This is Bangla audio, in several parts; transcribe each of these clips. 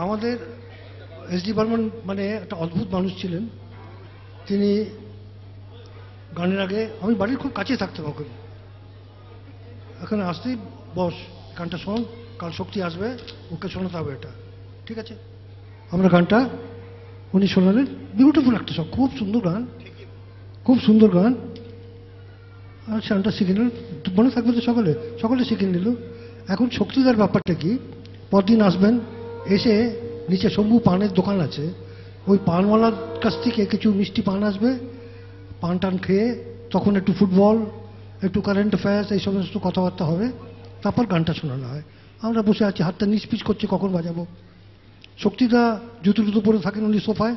আমাদের এসডি বর্মন মানে একটা অদ্ভুত মানুষ ছিলেন। তিনি গানের আগে, আমি বাড়ির খুব কাছে থাকতাম ওখানে, এখানে আসতেই বস গানটা শোন, কাল শক্তি আসবে, ওকে শোনাতে হবে এটা, ঠিক আছে? আমরা গানটা উনি শোনালেন, বিউটিফুল একটা সব, খুব সুন্দর গান, খুব সুন্দর গান। আর গানটা শিখে নিল, মনে থাকবে তো সকলে, সকলে শিখে নিল। এখন শক্তিদার ব্যাপারটা কি, পরদিন আসবেন, এসে নিচে শম্ভু পানের দোকান আছে, ওই পানওয়ালার কাছ থেকে কিছু মিষ্টি পান আসবে, পান টান খেয়ে তখন একটু ফুটবল, একটু কারেন্ট অ্যাফেয়ার্স, এই সমস্ত কথাবার্তা হবে, তারপর গানটা শোনানো হয়। আমরা বসে আছি, হাতটা নিচপিচ করছে কখন বাজাবো। শক্তিদা জুতো জুতো পরে থাকেন উনি সোফায়,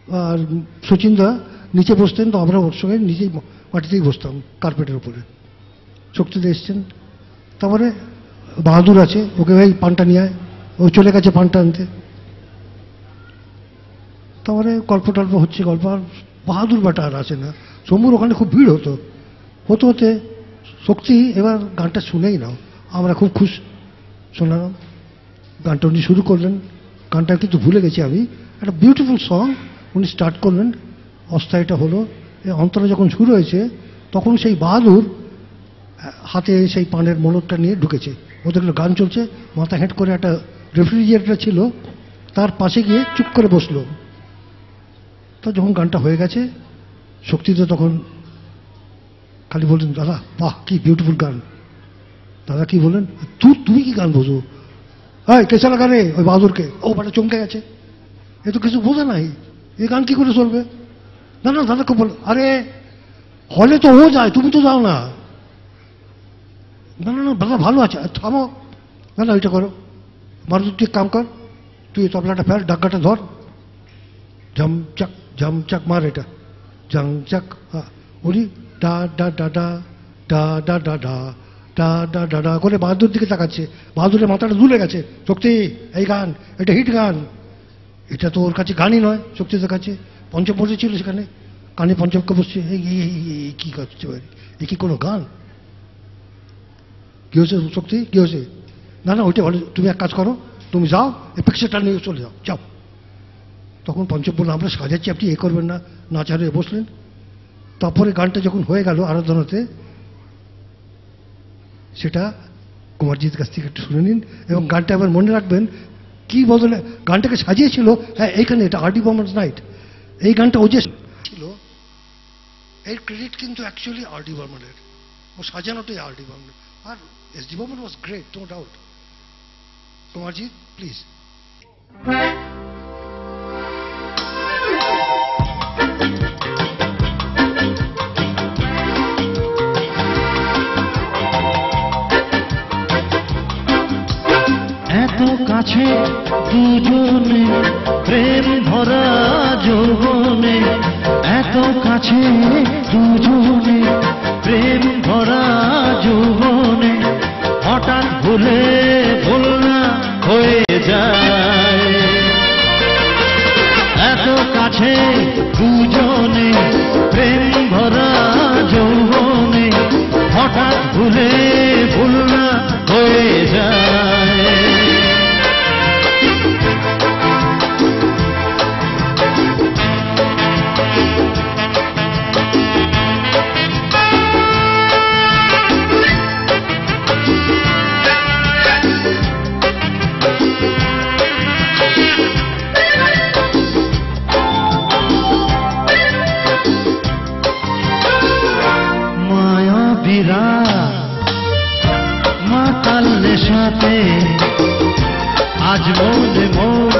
আর শচীনদা নিচে বসতেন, তো আমরা ওর সঙ্গে নিজেই মাটিতেই বসতাম কার্পেটের উপরে। শক্তিদা এসছেন, তারপরে বাহাদুর আছে, ওকে ভাই পানটা নিয়ে আয়, ও চলে গেছে পানটা আনতে। তারপরে গল্প টল্প হচ্ছে, গল্প, আর বাহাদুর বেটা আর আসে না। শম্ভুর ওখানে খুব ভিড় হতো, হতে হতে শক্তি এবার গানটা শুনেই নাও, আমরা খুব খুশ শোনালাম। গানটা উনি শুরু করলেন, গানটা কিন্তু ভুলে গেছি আমি, একটা বিউটিফুল সং উনি স্টার্ট করলেন, অস্থায়ীটা হলো। অন্তরে যখন শুরু হয়েছে তখন সেই বাহাদুর হাতে সেই পানের মোলকটা নিয়ে ঢুকেছে, ওদের গান চলছে, মাথা হেঁট করে একটা রেফ্রিজারেটর ছিল তার পাশে গিয়ে চুপ করে বসলো। তো যখন গানটা হয়ে গেছে, শক্তিদা তখন খালি বললেন, দাদা বাহ কি বিউটিফুল গান। দাদা কি বললেন, তুমি কি গান বোঝো? হ্যাঁ কে চালা গানে, ওই বাহাদুরকে। ও বাটা চমকে গেছে, এ তো কিছু বোঝে নাই, এই গান কি করে চলবে? না না দাদাকে বল, আরে হলে তো ও যায়, তুমি তো যাও না। না না না দাদা ভালো আছে, থামো, না না ওইটা করো, মারুতি তুই কাম কর, তুই তবলাটা ফের, ডাক্কাটা ধর, ঝমচাক মার এটা, ঝংচাক। উনি ডা ডা ডা ডা ডা ডা ডা ডা ডা ডা ডা ডা করে বাহাদুর দিকে তাকাচ্ছে। বাহাদুরের মাথাটা দুলে গেছে, শক্তি এই গান, এটা হিট গান, এটা তো ওর কাছে গানই নয়, শক্তিদের কাছে। পঞ্চম বসেছিল সেখানে, কানে পঞ্চমকে বসছে, এই কি করছে, এ কি কোনো গান? কি হয়েছে শক্তি, কি হয়েছে? না না ওইটা ভালো, তুমি এক কাজ করো, তুমি যাও, এই পিকচারটা নিয়ে চলে যাও, যাও। তখন পঞ্চম বললো, আমরা সাজাচ্ছি, আপনি এ করবেন না, নাচার হয়ে বসলেন। তারপরে গানটা যখন হয়ে গেল আরাধনাতে, সেটা কুমারজির কাছ থেকে একটু শুনে নিন, এবং গানটা আবার মনে রাখবেন কি বদলে গানটাকে সাজিয়েছিল। হ্যাঁ এইখানে এটা আর ডি বর্মনস নাইট, এই গানটা ও যে ছিল, এর ক্রেডিট কিন্তু অ্যাকচুয়ালি আর ডি বর্মনের, ও সাজানোটাই আর ডি বর্মনের। আর S D Burman was great, no doubt. Kumarji please. এত কাছে দুজনে, প্রেম ভরা যৌবনে, এত কাছে দুজনে, প্রেম ভরা যৌবনে, হঠাৎ ভুলে ভুল না হয়ে যায়। এত কাছে দুজনে, প্রেম ভরা যৌবনে, হঠাৎ ভুলে ভুল না হয়ে যায়। মাতাল নেশাতে আজ মনে মন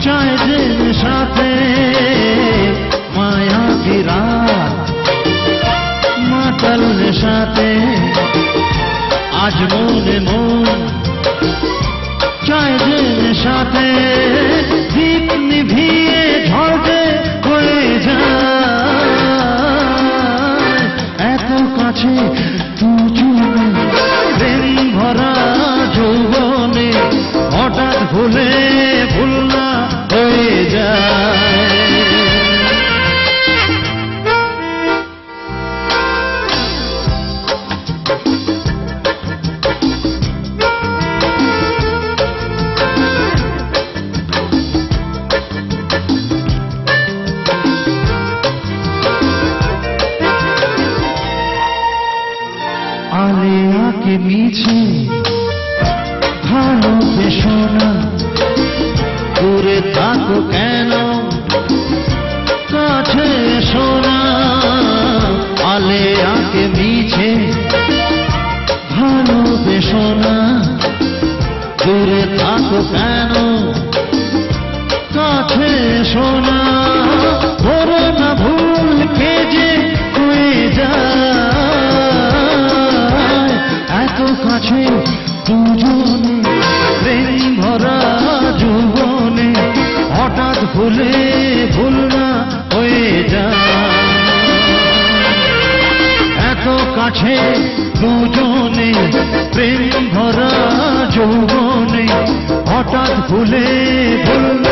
চায় যে নেশাতে, মায়া বিরাট মাতাল নেশাতে আজ মনে মন চায় যে নেশাতে, দীপ নিভিয়ে ঝড়ে হয়ে যায়। এত কাছে দুজনে, প্রেম ভরা যৌবনে, হঠাৎ ভুলে ভুল না হয়ে যায়। ভুলে ভুল না হয়ে যায়। এত কাছে দুজনে প্রেম ভরা যৌবনে হঠাৎ ভুলে ভুল